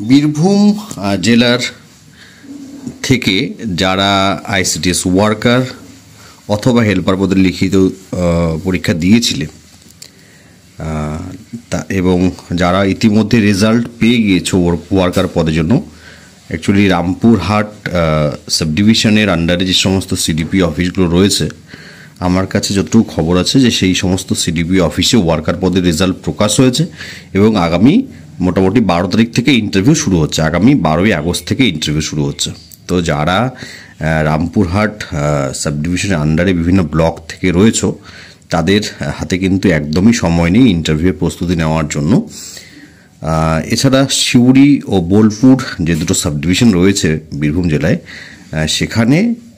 বীরভূম জেলার থেকে যারা আইসিডিএস ওয়ার্কার অথবা হেল্পার পদে লিখিত পরীক্ষা দিয়েছিলেন এবং যারা ইতিমধ্যে রেজাল্ট পেয়ে গিয়েছে ওয়ার্কার পদের জন্য, অ্যাকচুয়ালি রামপুরহাট সাব ডিভিশনের আন্ডারে যে সমস্ত সিডিপি অফিসগুলো রয়েছে, আমার কাছে যতটুকু খবর আছে যে সেই সমস্ত সিডিপি অফিসে ওয়ার্কার পদের রেজাল্ট প্রকাশ হয়েছে এবং আগামী মোটামুটি 12 তারিখ থেকে ইন্টারভিউ শুরু হচ্ছে। আগামী 12ই আগস্ট থেকে ইন্টারভিউ শুরু হচ্ছে। তো যারা রামপুরহাট সাব ডিভিশনের আন্ডারে বিভিন্ন ব্লক থেকে রয়েছে তাদের হাতে কিন্তু একদমই সময় নেই ইন্টারভিউয়ের প্রস্তুতি নেওয়ার জন্য। এছাড়া সিউড়ি ও বোলপুর যে দুটো সাব ডিভিশন রয়েছে বীরভূম জেলায়, সেখানে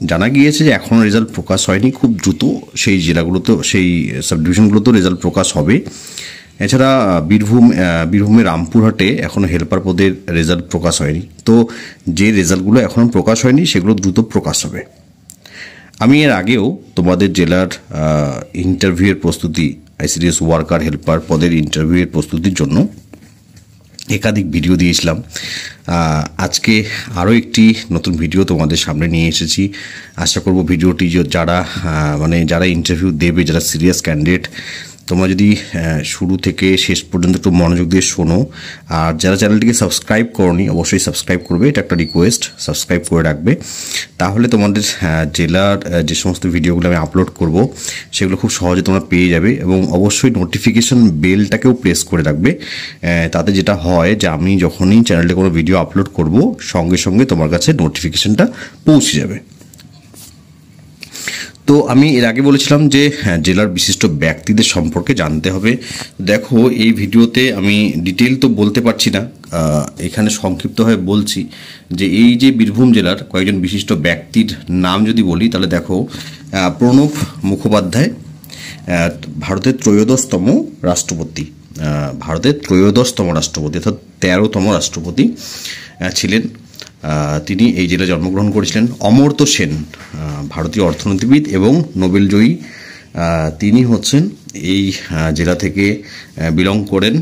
জানা গিয়েছে যে এখনও রেজাল্ট প্রকাশ হয়নি। খুব দ্রুত সেই জেলাগুলোতে, সেই সাব ডিভিশনগুলোতেও রেজাল্ট প্রকাশ হবে। এছাড়া বীরভূমের রামপুরহাটে এখনও হেল্পার পদের রেজাল্ট প্রকাশ হয়নি। তো যে রেজাল্টগুলো এখনও প্রকাশ হয়নি সেগুলো দ্রুত প্রকাশ হবে। আমি এর আগেও তোমাদের জেলার ইন্টারভিউয়ের প্রস্তুতি, আইসিডিএস ওয়ার্কার হেল্পার পদের ইন্টারভিউয়ের প্রস্তুতির জন্য একাধিক ভিডিও দিয়েছিলাম। আজকে আরও একটি নতুন ভিডিও তোমাদের সামনে নিয়ে এসেছি। আশা করব ভিডিওটি যারা ইন্টারভিউ দেবে, যারা সিরিয়াস ক্যান্ডিডেট, তোমরা যদি শুরু থেকে শেষ পর্যন্ত একটু মনোযোগ দিয়ে শোনো, আর যারা চ্যানেলটিকে সাবস্ক্রাইব করোনি অবশ্যই সাবস্ক্রাইব করবে, এটা একটা রিকোয়েস্ট, সাবস্ক্রাইব করে রাখবে। তাহলে তোমাদের জেলার যে সমস্ত ভিডিওগুলো আমি আপলোড করব সেগুলো খুব সহজে তোমরা পেয়ে যাবে। এবং অবশ্যই নোটিফিকেশন বেলটাকেও প্রেস করে রাখবে। তাতে যেটা হয় যে আমি যখনই চ্যানেলে কোনো ভিডিও আপলোড করব সঙ্গে সঙ্গে তোমার কাছে নোটিফিকেশনটা পৌঁছে যাবে। তো আমি এর আগে বলেছিলাম যে জেলার বিশিষ্ট ব্যক্তিদের সম্পর্কে জানতে হবে। দেখো, এই ভিডিওতে আমি ডিটেল তো বলতে পারছি না, এখানে সংক্ষিপ্তভাবে বলছি যে এই যে বীরভূম জেলার কয়েকজন বিশিষ্ট ব্যক্তির নাম যদি বলি তাহলে দেখো, প্রণব মুখোপাধ্যায় ভারতের ত্রয়োদশতম রাষ্ট্রপতি, অর্থাৎ 13তম রাষ্ট্রপতি ছিলেন। তিনি এই জেলায় জন্মগ্রহণ করেছিলেন। অমর্ত্য সেন ভারতীয় অর্থনীতিবিদ এবং নোবেলজয়ী, তিনি হচ্ছেন এই জেলা থেকে বিলং করেন।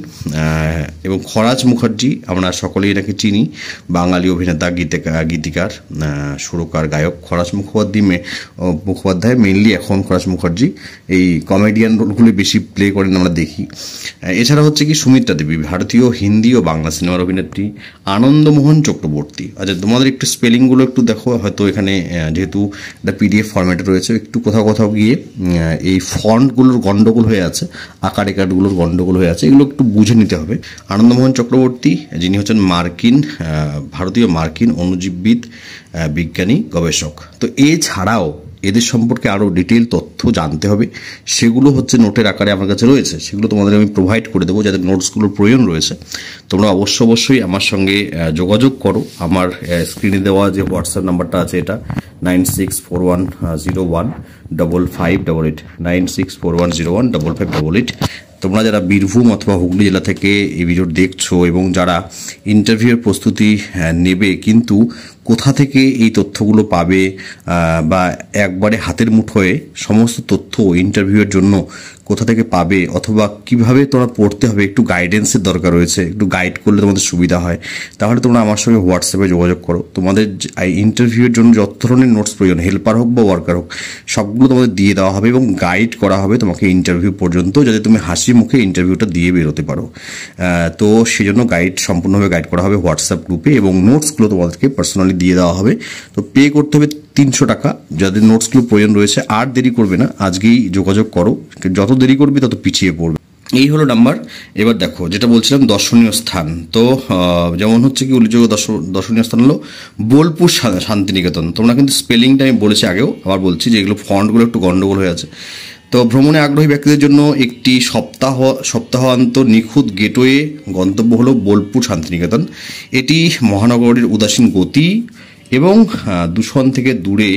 এবং খরাজ মুখার্জি, আমরা সকলেই এনাকে চিনি, বাঙালি অভিনেতা, গীতিকার, সুরকার, গায়ক খরাজ মুখোপাধ্যায় মেইনলি এখন খরাজ মুখার্জি এই কমেডিয়ান রোলগুলি বেশি প্লে করেন আমরা দেখি। এছাড়া হচ্ছে কি সুমিত্রা দেবী, ভারতীয় হিন্দি ও বাংলা সিনেমার অভিনেত্রী। আনন্দমোহন চক্রবর্তী, আচ্ছা তোমাদের একটু স্পেলিংগুলো একটু দেখো, হয়তো এখানে যেহেতু একটা পিডিএফ ফরম্যাটে রয়েছে, একটু কোথাও গিয়ে এই ফন্টগুলোর গন্ডগোল হয়ে আছে, আকার একারগুলোর গন্ডগোল হয়ে আছে, এগুলো একটু বুঝে নিতে হবে। আনন্দমোহন চক্রবর্তী, যিনি হচ্ছেন ভারতীয় মার্কিন অণুজীববিদ, বিজ্ঞানী, গবেষক। তো এছাড়াও এদের সম্পর্কে আরও ডিটেল তথ্য জানতে হবে, সেগুলো হচ্ছে নোটের আকারে আমার কাছে রয়েছে, সেগুলো তোমাদের আমি প্রোভাইড করে দেবো। যাদের নোটসগুলোর প্রয়োজন রয়েছে তোমরা অবশ্যই আমার সঙ্গে যোগাযোগ করো। আমার স্ক্রিনে দেওয়া যে হোয়াটসঅ্যাপ নাম্বারটা আছে, এটা 9641015588, 9641015588। তোমরা যারা বীরভূম অথবা হুগলি জেলা থেকে এই ভিডিও দেখছো এবং যারা ইন্টারভিউয়ের প্রস্তুতি নেবে কিন্তু কোথা থেকে এই তথ্যগুলো পাবে, বা একবারে হাতের মুঠোয় সমস্ত তথ্য ইন্টারভিউয়ের জন্য কোথা থেকে পাবে, অথবা কিভাবে তোমরা পড়তে হবে, একটু গাইডেন্সের দরকার রয়েছে, একটু গাইড করলে তোমাদের সুবিধা হয়, তাহলে তোমরা আমার সঙ্গে হোয়াটসঅ্যাপে যোগাযোগ করো। তোমাদের ইন্টারভিউয়ের জন্য যত ধরনের নোটস প্রয়োজন, হেল্পার হোক বা ওয়ার্কার হোক, সবগুলো তোমাদের দিয়ে দেওয়া হবে এবং গাইড করা হবে তোমাকে ইন্টারভিউ পর্যন্ত, যাতে তুমি হাসি মুখে ইন্টারভিউটা দিয়ে বেরোতে পারো। তো সেজন্য সম্পূর্ণভাবে গাইড করা হবে হোয়াটসঅ্যাপ গ্রুপে, এবং নোটসগুলো তোমাদেরকে পার্সোনালি দিয়ে দেওয়া হবে। তো পে করতে হবে 300 টাকা। যাদের নোটসগুলো প্রয়োজন রয়েছে আর দেরি করবে না, আজকেই যোগাযোগ করো, যত দেরি করবে তত পিছিয়ে পড়বে। এই হলো নাম্বার। এবার দেখো, যেটা বলছিলাম দর্শনীয় স্থান, তো যেমন হচ্ছে কি উল্লেখযোগ্য দর্শনীয় স্থান হলো বোলপুর শান্তিনিকেতন। তোমরা কিন্তু স্পেলিংটা আমি বলেছি আগেও, আবার বলছি যে এগুলো ফন্টগুলো একটু গন্ডগোল হয়ে আছে। তো ভ্রমণে আগ্রহী ব্যক্তিদের জন্য একটি সপ্তাহান্ত নিখুঁত গেটওয়ে গন্তব্য হলো বোলপুর শান্তিনিকেতন। এটি মহানগরীর উদাসীন গতি এবং দূষণ থেকে দূরে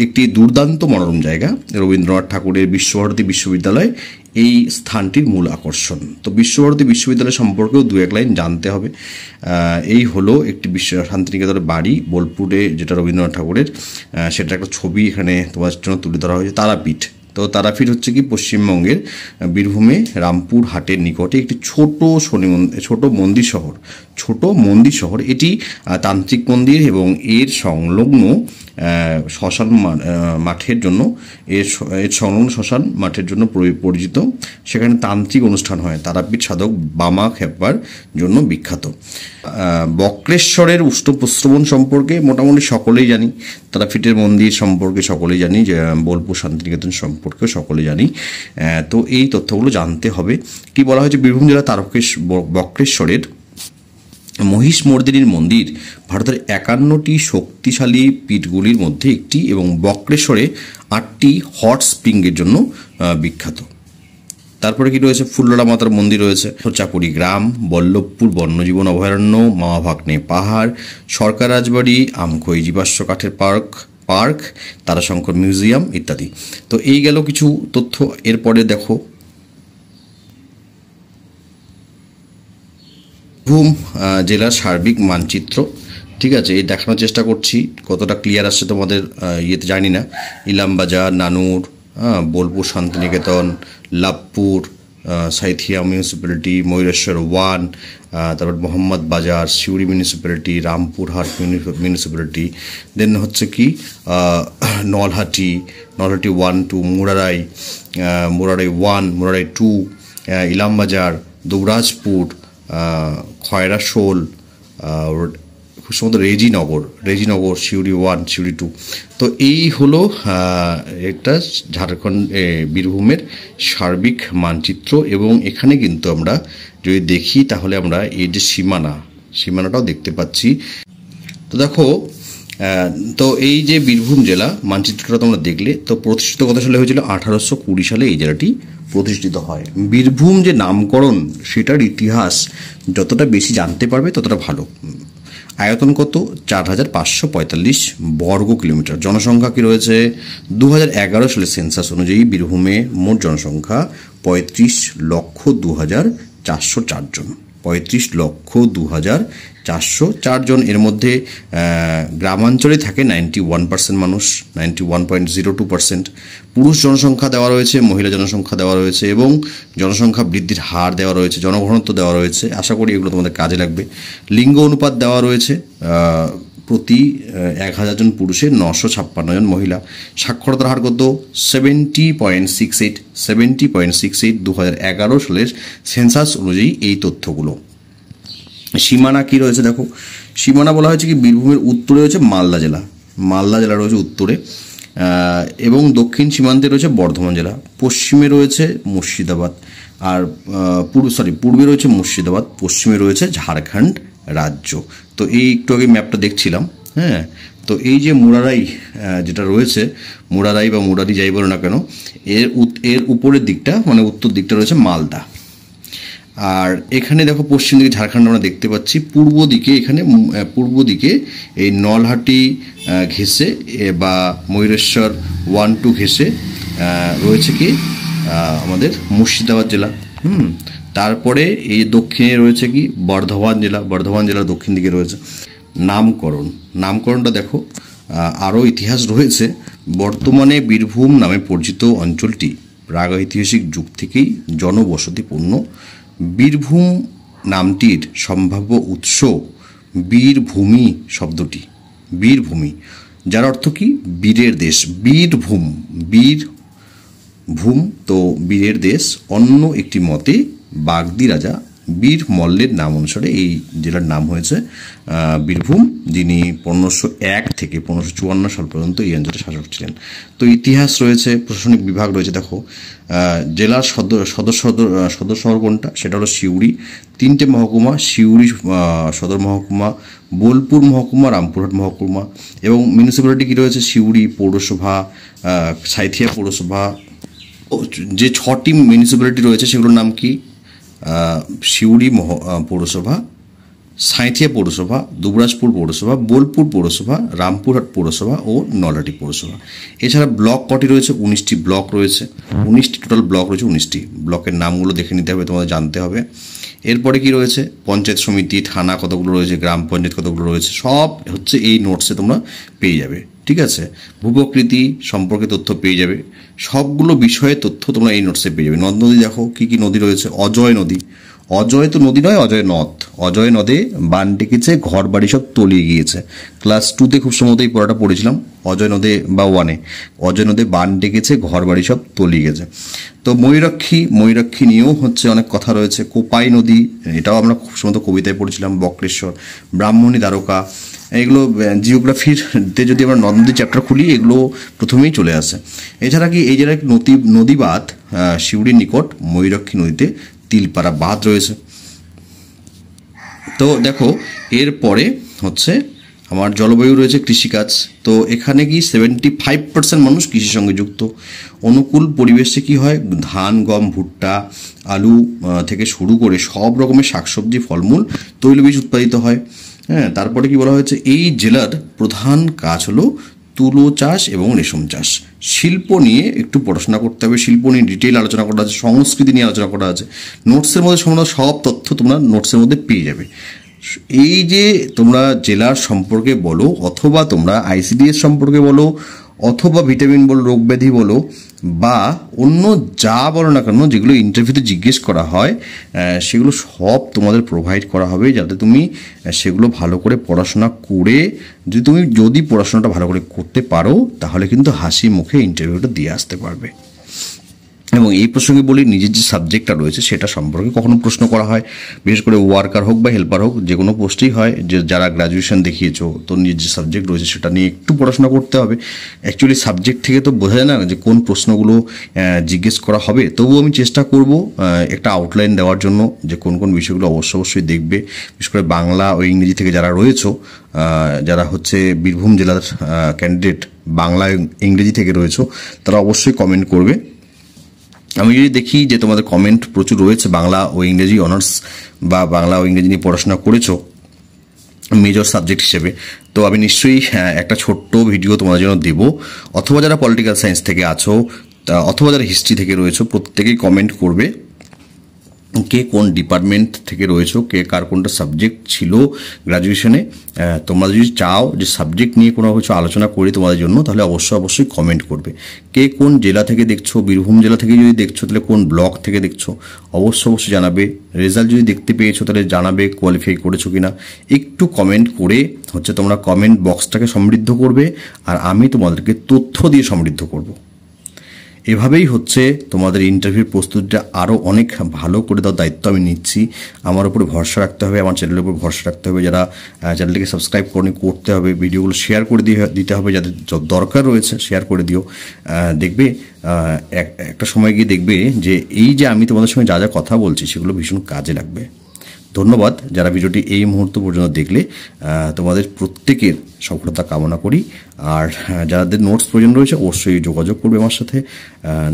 একটি দুর্দান্ত মনোরম জায়গা। রবীন্দ্রনাথ ঠাকুরের বিশ্বভারতী বিশ্ববিদ্যালয় এই স্থানটির মূল আকর্ষণ। তো বিশ্বভারতী বিশ্ববিদ্যালয় সম্পর্কেও দু এক লাইন জানতে হবে। এই হলো একটি শান্তিনিকেতনের বাড়ি বোলপুরে, যেটা রবীন্দ্রনাথ ঠাকুরের, সেটা একটা ছবি এখানে তোমার জন্য তুলে ধরা হয়েছে। তারাপীঠ, তো তারাপীঠ হচ্ছে কি পশ্চিমবঙ্গের বীরভূমে রামপুরহাটের নিকটে একটি ছোট মন্দির শহর। ছোট মন্দির শহর। এটি তান্ত্রিক মন্দির এবং এর সংলগ্ন শ্মশান মাঠের জন্য এর সংলগ্ন শ্মশান মাঠের জন্য পরিচিত। সেখানে তান্ত্রিক অনুষ্ঠান হয়। তারাপীঠ সাধক বামা খেপার জন্য বিখ্যাত। বক্রেশ্বরের উষ্ণ প্রস্রবণ সম্পর্কে মোটামুটি সকলেই জানি, তারাপীঠের মন্দির সম্পর্কে সকলেই জানি, যে বোলপুর শান্তিনিকেতন সম্পর্কে সকলে জানি। তো এই তথ্যগুলো জানতে হবে। কি বলা হয়েছে, বীরভূম জেলা বক্রেশ্বরের মহিষমর্দিনীর মন্দির ভারতের 51টি শক্তিশালী পীঠগুলির মধ্যে একটি এবং বক্রেশ্বরে 8টি হট স্প্রিংয়ের জন্য বিখ্যাত। তারপরে কি রয়েছে, ফুল্লরা মাতার মন্দির রয়েছে, চাকুরি গ্রাম, বল্লভপুর বন্যজীবন অভয়ারণ্য, মামাভাগ্নে পাহাড়, সরকার রাজবাড়ি, আমখই জীবাশ্ম কাঠের পার্ক, তারাশঙ্কর মিউজিয়াম ইত্যাদি। তো এই গেল কিছু তথ্য। এরপরে দেখো বীরভূম জেলার সার্বিক মানচিত্র। ঠিক আছে, এই দেখানোর চেষ্টা করছি, কতটা ক্লিয়ার আসছে তোমাদের ইয়েতে জানি না। ইলামবাজার, নানুর, বোলপুর শান্তিনিকেতন, লাভপুর, সাঁইথিয়া মিউনিসিপ্যালিটি, ময়ূরেশ্বর 1, তারপর মোহাম্মদ বাজার, সিউড়ি মিউনিসিপ্যালিটি, রামপুরহাট মিউনিসিপ্যালিটি, দেন হচ্ছে কি নলহাটি 1, 2, মুরারাই 1, মুরারাই 2, ইলামবাজার, দুবরাজপুর, খয়রাশোল, খুব সম্ভবত রেজিনগর, সিউড়ি 1, সিউড়ি 2। তো এই হলো একটা ঝাড়খণ্ড বীরভূমের সার্বিক মানচিত্র। এবং এখানে কিন্তু আমরা যদি দেখি তাহলে আমরা এই যে সীমানাটাও দেখতে পাচ্ছি। তো দেখো, তো এই যে বীরভূম জেলা মানচিত্রটা তোমরা দেখলে, তো প্রতিষ্ঠিত কত সালে হয়েছিল, 1820 সালে এই জেলাটি প্রতিষ্ঠিত হয়। বীরভূম যে নামকরণ, সেটার ইতিহাস যতটা বেশি জানতে পারবে ততটা ভালো। আয়তন কত, 4545 বর্গ কিলোমিটার। জনসংখ্যা কি রয়েছে, 2011 সালের সেন্সাস অনুযায়ী বীরভূমে মোট জনসংখ্যা 35,02,404 জন। 35,02,404 জন। এর মধ্যে গ্রামাঞ্চলে থাকে 91% মানুষ, 91.02%। পুরুষ জনসংখ্যা দেওয়া রয়েছে, মহিলা জনসংখ্যা দেওয়া রয়েছে এবং জনসংখ্যা বৃদ্ধির হার দেওয়া রয়েছে, জনঘনত্ব দেওয়া রয়েছে। আশা করি এগুলো তোমাদের কাজে লাগবে। লিঙ্গ অনুপাত দেওয়া রয়েছে, প্রতি 1000 জন পুরুষে 956 জন মহিলা। সাক্ষরতার হার কত, 70.68 2011 সালের সেন্সাস অনুযায়ী এই তথ্যগুলো। সীমানা কি রয়েছে দেখো, সীমানা বলা হয়েছে কি, বীরভূমের উত্তরে রয়েছে মালদা জেলা রয়েছে উত্তরে, এবং দক্ষিণ সীমান্তে রয়েছে বর্ধমান জেলা, পশ্চিমে রয়েছে মুর্শিদাবাদ, আর পূর্বে রয়েছে মুর্শিদাবাদ, পশ্চিমে রয়েছে ঝাড়খণ্ড রাজ্য। তো এই একটু আগে ম্যাপটা দেখছিলাম। হ্যাঁ, তো এই যে মুরারাই যেটা রয়েছে, মুরারাই বা মুরারি যাই বলো না কেন, এর উপরের দিকটা মানে উত্তর দিকটা রয়েছে মালদা। আর এখানে দেখো পশ্চিম দিকে ঝাড়খণ্ড আমরা দেখতে পাচ্ছি। পূর্ব দিকে এই নলহাটি ঘেঁষে বা ময়ূরেশ্বর 1, 2 ঘেঁষে রয়েছে কি আমাদের মুর্শিদাবাদ জেলা। তারপরে এই দক্ষিণে রয়েছে কি বর্ধমান জেলার দক্ষিণ দিকে রয়েছে। নামকরণটা দেখো, আরও ইতিহাস রয়েছে। বর্তমানে বীরভূম নামে পরিচিত অঞ্চলটি প্রাগৈতিহাসিক যুগ থেকেই জনবসতিপূর্ণ। বীরভূম নামটির সম্ভাব্য উৎস বীরভূমি শব্দটি, বীরভূমি, যার অর্থ কি বীরের দেশ। বীরভূম তো বীরের দেশ। অন্য একটি মতে বাগদি রাজা বীর মল্লের নাম অনুসারে এই জেলার নাম হয়েছে বীরভূম, যিনি 1501 থেকে 1554 সাল পর্যন্ত এই অঞ্চলের শাসক ছিলেন। তো ইতিহাস রয়েছে, প্রশাসনিক বিভাগ রয়েছে। দেখো, জেলার সদর শহর কোনটা, সেটা হলো সিউড়ি। 3টে মহকুমা, সিউড়ি সদর মহকুমা, বোলপুর মহকুমা, রামপুরহাট মহকুমা, এবং মিউনিসিপ্যালিটি কি রয়েছে, সিউড়ি পৌরসভা, সাঁইথিয়া পৌরসভা। যে 6টি মিউনিসিপ্যালিটি রয়েছে সেগুলোর নাম কি, সিউড়ি পৌরসভা, সাঁইথিয়া পৌরসভা, দুবরাজপুর পৌরসভা, বোলপুর পৌরসভা, রামপুরহাট পৌরসভা ও নলহাটি পৌরসভা। এছাড়া ব্লক কটি রয়েছে, 19টি ব্লক রয়েছে। 19টি টোটাল ব্লক রয়েছে, 19টি ব্লকের নামগুলো দেখে নিতে হবে, তোমাদের জানতে হবে। এরপরে কি রয়েছে, পঞ্চায়েত সমিতি, থানা কতগুলো রয়েছে, গ্রাম পঞ্চায়েত কতগুলো রয়েছে, সব হচ্ছে এই নোটসে তোমরা পেয়ে যাবে। ঠিক আছে, ভূপ্রকৃতি সম্পর্কে তথ্য পেয়ে যাবে, সবগুলো বিষয়ে তথ্য তোমরা এই নোটসে পেয়ে যাবে। নদ নদী দেখো, কি কি নদী রয়েছে, অজয় তো নদী নয়, অজয় নদ। অজয় নদে বান ডেকেছে, ঘর বাড়ি সব তলিয়ে গিয়েছে। ক্লাস 2তে খুব সম্ভবত এই পড়াটা পড়েছিলাম, অজয় নদে বা 1-এ। অজয় নদে বান ডেকেছে, ঘর বাড়ি সব তলিয়ে গেছে। তো ময়ূরাক্ষী নিয়েও হচ্ছে অনেক কথা রয়েছে। কোপাই নদী, এটাও আমরা খুব সম্ভবত কবিতায় পড়েছিলাম। বক্রেশ্বর, ব্রাহ্মণী দ্বারকা, এগুলো জিওগ্রাফিতে যদি আমরা নদ নদী চ্যাপ্টার খুলি এগুলো প্রথমেই চলে আসে। এছাড়া কি এই জায়গায় নদীবাঁধ সিউড়ির নিকট ময়ূরাক্ষী নদীতে তিলপাড়া বাঁধ রয়েছে। তো দেখো এরপরে হচ্ছে আমার জলবায়ু রয়েছে, কৃষিকাজ। তো এখানে কি 75% মানুষ কৃষির সঙ্গে যুক্ত। অনুকূল পরিবেশে কি হয়, ধান, গম, ভুট্টা, আলু থেকে শুরু করে সব রকমের শাকসবজি, ফলমূল, তৈলবীজ উৎপাদিত হয়। হ্যাঁ, তারপরে কি বলা হয়েছে, এই জেলার প্রধান কাজ হলো তুলো চাষ এবং রেশম চাষ। শিল্প নিয়ে একটু পড়াশোনা করতে হবে, শিল্প নিয়ে ডিটেইল আলোচনা করা আছে, সংস্কৃতি নিয়ে আলোচনা করা আছে। নোটসের মধ্যে সব তথ্য তোমরা নোটসের মধ্যে পেয়ে যাবে। এই যে তোমরা জেলার সম্পর্কে বলো, অথবা তোমরা আইসিডিএস সম্পর্কে বলো, অথবা ভিটামিন বলো, রোগ ব্যাধি বলো, বা অন্য যা বলো না কেন, যেগুলো ইন্টারভিউতে জিজ্ঞেস করা হয় সেগুলো সব তোমাদের প্রোভাইড করা হবে, যাতে তুমি সেগুলো ভালো করে পড়াশোনা করে, যদি পড়াশোনাটা ভালো করে করতে পারো, তাহলে কিন্তু হাসি মুখে ইন্টারভিউটা দিয়ে আসতে পারবে। এবং এই প্রসঙ্গে বলি, নিজের যে সাবজেক্টটা রয়েছে সেটা সম্পর্কে কখনো প্রশ্ন করা হয়, বিশেষ করে ওয়ার্কার হোক বা হেল্পার হোক, যে কোনো পোস্টেই হয়, যে যারা গ্র্যাজুয়েশন দেখিয়েছো, তো নিজের যে সাবজেক্ট রয়েছে সেটা নিয়ে একটু পড়াশোনা করতে হবে। অ্যাকচুয়ালি সাবজেক্ট থেকে তো বোঝা যায় না যে কোন প্রশ্নগুলো জিজ্ঞেস করা হবে, তবুও আমি চেষ্টা করব একটা আউটলাইন দেওয়ার জন্য, যে কোন কোন বিষয়গুলো অবশ্যই দেখবে। বিশেষ করে বাংলা ও ইংরেজি থেকে যারা রয়েছো, যারা হচ্ছে বীরভূম জেলার ক্যান্ডিডেট, বাংলা ইংরেজি থেকে রয়েছো, তারা অবশ্যই কমেন্ট করবে। আমি যদি দেখি যে তোমাদের কমেন্ট প্রচুর রয়েছে বাংলা ও ইংরেজি অনার্স বা বাংলা ও ইংরেজি নিয়ে পড়াশোনা করেছো মেজর সাবজেক্ট হিসেবে, তো আমি নিশ্চয়ই একটা ছোট্ট ভিডিও তোমাদের জন্য দেবো। অথবা যারা পলিটিক্যাল সায়েন্স থেকে আছো, অথবা যারা হিস্ট্রি থেকে রয়েছো, প্রত্যেকেই কমেন্ট করবে কে কোন ডিপার্টমেন্ট থেকে রয়েছো, কে কার কোনটা সাবজেক্ট ছিল গ্র্যাজুয়েশনে। তোমরা যদি চাও যে সাবজেক্ট নিয়ে কোনো কিছু আলোচনা করি তোমাদের জন্য, তাহলে অবশ্যই কমেন্ট করবে। কে কোন জেলা থেকে দেখছো, বীরভূম জেলা থেকে যদি দেখছো তাহলে কোন ব্লক থেকে দেখছো, অবশ্যই জানাবে। রেজাল্ট যদি দেখতে পেয়েছো তাহলে জানাবে কোয়ালিফাই করেছো কিনা। একটু কমেন্ট করে হচ্ছে তোমরা কমেন্ট বক্সটাকে সমৃদ্ধ করবে, আর আমি তোমাদেরকে তথ্য দিয়ে সমৃদ্ধ করব। এভাবেই হচ্ছে তোমাদের ইন্টারভিউর প্রস্তুতিটা আরও অনেক ভালো করে দেওয়ার দায়িত্ব আমি নিচ্ছি। আমার উপরে ভরসা রাখতে হবে, আমার চ্যানেলের উপর ভরসা রাখতে হবে। যারা চ্যানেলটিকে সাবস্ক্রাইব করতে হবে, ভিডিওগুলো শেয়ার করে দিতে হবে, যাদের দরকার রয়েছে শেয়ার করে দিও। দেখবে একটা সময় গিয়ে দেখবে যে এই যে আমি তোমাদের সঙ্গে যা যা কথা বলছি সেগুলো ভীষণ কাজে লাগবে। ধন্যবাদ যারা ভিডিওটি এই মুহূর্ত পর্যন্ত দেখলে। তোমাদের প্রত্যেকের সফলতা কামনা করি। আর যাদের নোটস প্রয়োজন রয়েছে অবশ্যই যোগাযোগ করবে আমার সাথে।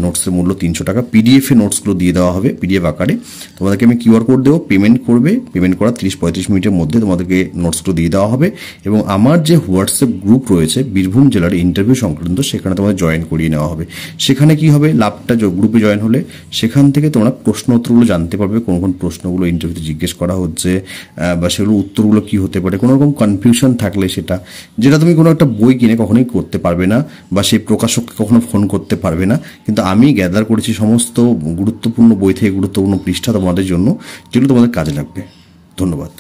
নোটসের মূল্য 300 টাকা। পিডিএফে নোটসগুলো দিয়ে দেওয়া হবে, পিডিএফ আকারে। তোমাদেরকে আমি কিউআর কোড দেবো, পেমেন্ট করবে। পেমেন্ট করার 30-35 মিনিটের মধ্যে তোমাদেরকে নোটসগুলো দিয়ে দেওয়া হবে। এবং আমার যে হোয়াটসঅ্যাপ গ্রুপ রয়েছে বীরভূম জেলার ইন্টারভিউ সংক্রান্ত, সেখানে তোমাদের জয়েন করিয়ে নেওয়া হবে। সেখানে কি হবে, লাভটা গ্রুপে জয়েন হলে সেখান থেকে তোমরা প্রশ্ন উত্তরগুলো জানতে পারবে, কোন কোন প্রশ্নগুলো ইন্টারভিউতে জিজ্ঞেস করা হচ্ছে, বা সেগুলো উত্তরগুলো কি হতে পারে। কোনো রকম কনফিউশন থাকলে যেটা তুমি কোনো একটা বই কিনে কখনোই করতে পারবে না, বা সেই প্রকাশককে কখনো ফোন করতে পারবে না, কিন্তু আমি গ্যাদার করেছি সমস্ত গুরুত্বপূর্ণ বই থেকে গুরুত্বপূর্ণ পৃষ্ঠা তোমাদের জন্য, যেগুলো তোমাদের কাজে লাগবে। ধন্যবাদ।